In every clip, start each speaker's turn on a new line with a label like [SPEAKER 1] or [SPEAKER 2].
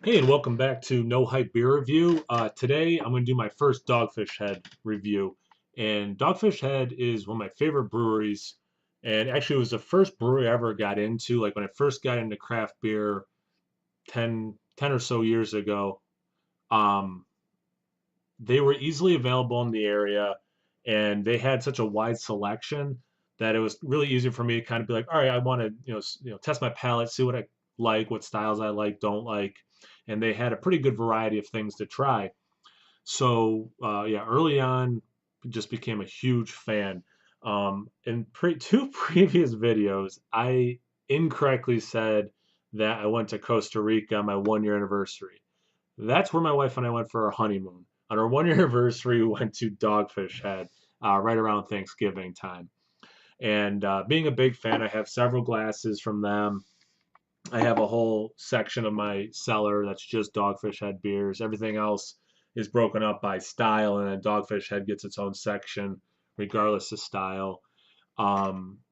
[SPEAKER 1] Hey, and welcome back to No Hype Beer Review. Today, I'm going to do my first Dogfish Head review. And Dogfish Head is one of my favorite breweries. And actually, it was the first brewery I ever got into. Like when I first got into craft beer 10 or so years ago, um, they were easily available in the area. And they had such a wide selection that it was really easy for me to kind of be like, all right, I want to, test my palate, see what I like, what styles I like, don't like. And they had a pretty good variety of things to try. So yeah, early on, just became a huge fan. In two previous videos, I incorrectly said that I went to Costa Rica on my 1 year anniversary. That's where my wife and I went for our honeymoon. On our 1 year anniversary, we went to Dogfish Head right around Thanksgiving time. And being a big fan, I have several glasses from them. I have a whole section of my cellar that's just Dogfish Head beers. Everything else is broken up by style, and then Dogfish Head gets its own section regardless of style.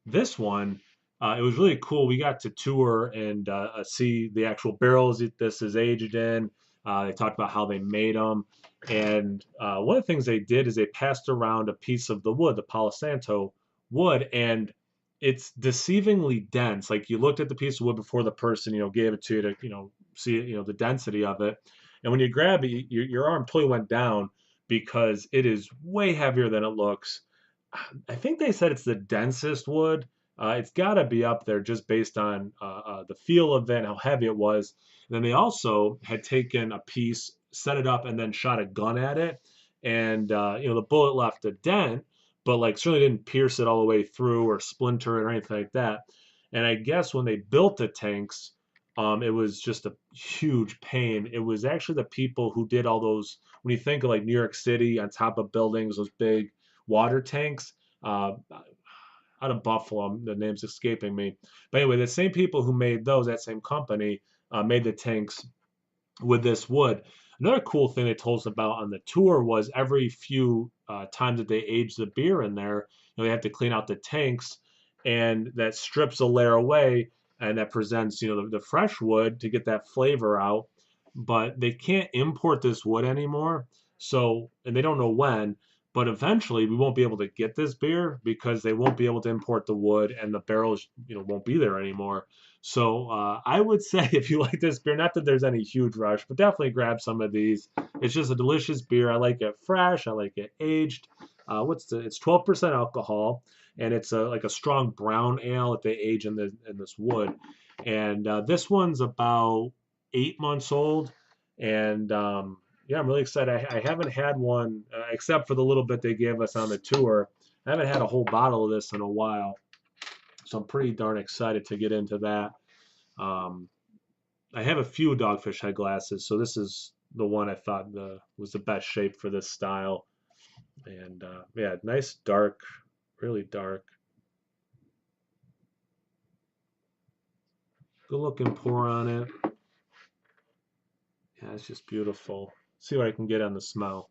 [SPEAKER 1] This one, it was really cool. We got to tour and see the actual barrels that this is aged in. They talked about how they made them. And one of the things they did is they passed around a piece of the wood, the Palo Santo wood, and it's deceivingly dense. Like you looked at the piece of wood before the person, gave it to you to, see, the density of it. And when you grab it, your arm totally went down because it is way heavier than it looks. I think they said it's the densest wood. It's got to be up there just based on the feel of it and how heavy it was. And then they also had taken a piece, set it up, and then shot a gun at it. And the bullet left a dent, but like certainly didn't pierce it all the way through or splinter it or anything like that. And I guess when they built the tanks, it was just a huge pain. It was actually the people who did all those. When you think of like New York City on top of buildings, those big water tanks uh, out of Buffalo. The name's escaping me. But anyway, the same people who made those, that same company, made the tanks with this wood. Another cool thing they told us about on the tour was every few times that they age the beer in there, they have to clean out the tanks, and that strips a layer away, and that presents, the fresh wood to get that flavor out. But they can't import this wood anymore, so and they don't know when. But eventually, we won't be able to get this beer because they won't be able to import the wood, and the barrels, won't be there anymore. So I would say if you like this beer, not that there's any huge rush, but definitely grab some of these. It's just a delicious beer. I like it fresh. I like it aged. It's 12% alcohol, and it's like a strong brown ale that they age in this wood. And this one's about 8 months old, and yeah, I'm really excited. I haven't had one except for the little bit they gave us on the tour. I haven't had a whole bottle of this in a while, so I'm pretty darn excited to get into that. Um, I have a few Dogfish Head glasses, so this is the one I thought was the best shape for this style. And yeah, nice dark, really dark. Good looking pour on it. Yeah, it's just beautiful. See what I can get on the smell.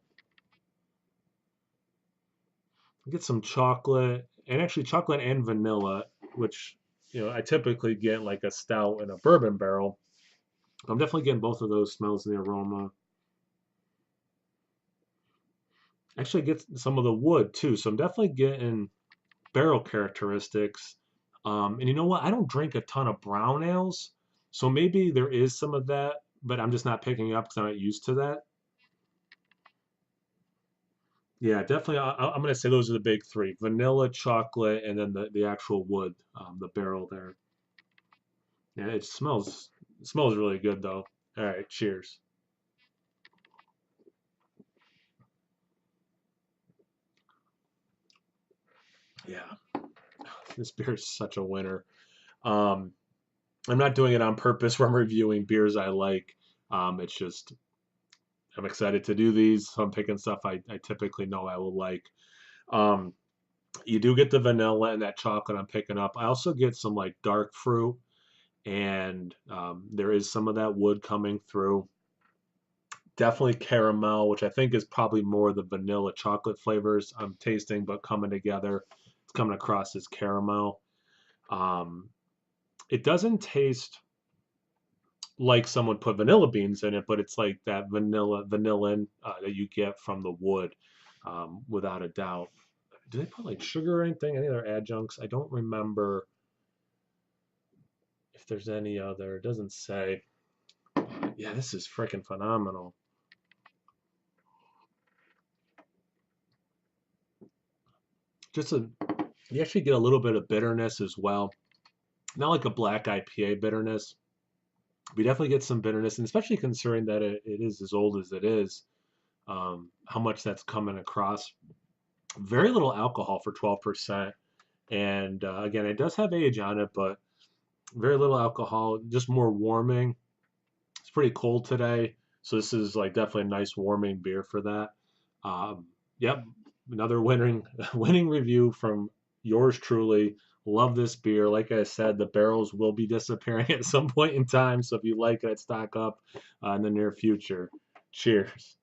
[SPEAKER 1] Get some chocolate, and actually chocolate and vanilla, which I typically get like a stout and a bourbon barrel. I'm definitely getting both of those smells in the aroma. Actually, get some of the wood too, so I'm definitely getting barrel characteristics. And you know what? I don't drink a ton of brown ales, so maybe there is some of that, but I'm just not picking it up because I'm not used to that. Yeah, definitely. I'm gonna say those are the big three: vanilla, chocolate, and then the actual wood, the barrel there. Yeah, it smells really good though. All right, cheers. Yeah, this beer is such a winner. Um, I'm not doing it on purpose where I'm reviewing beers I like. It's just I'm excited to do these. So I'm picking stuff I typically know I will like. Um, you do get the vanilla and that chocolate I'm picking up. I also get some like dark fruit, and there is some of that wood coming through. Definitely caramel, which I think is probably more the vanilla chocolate flavors I'm tasting, but coming together. It's coming across as caramel. Um, it doesn't taste like someone put vanilla beans in it, but it's like that vanillin that you get from the wood, without a doubt. Do they put like sugar or anything? Any other adjuncts? I don't remember if there's any other. It doesn't say. Yeah, this is freaking phenomenal. Just a, you actually get a little bit of bitterness as well. Not like a black IPA bitterness. We definitely get some bitterness, and especially considering that it is as old as it is, how much that's coming across. Very little alcohol for 12%. And again, it does have age on it, but very little alcohol, just more warming. It's pretty cold today, so this is like definitely a nice warming beer for that. Yep, another winning winning review from yours truly. Love this beer. Like I said, the barrels will be disappearing at some point in time, so if you like it, stock up in the near future. Cheers.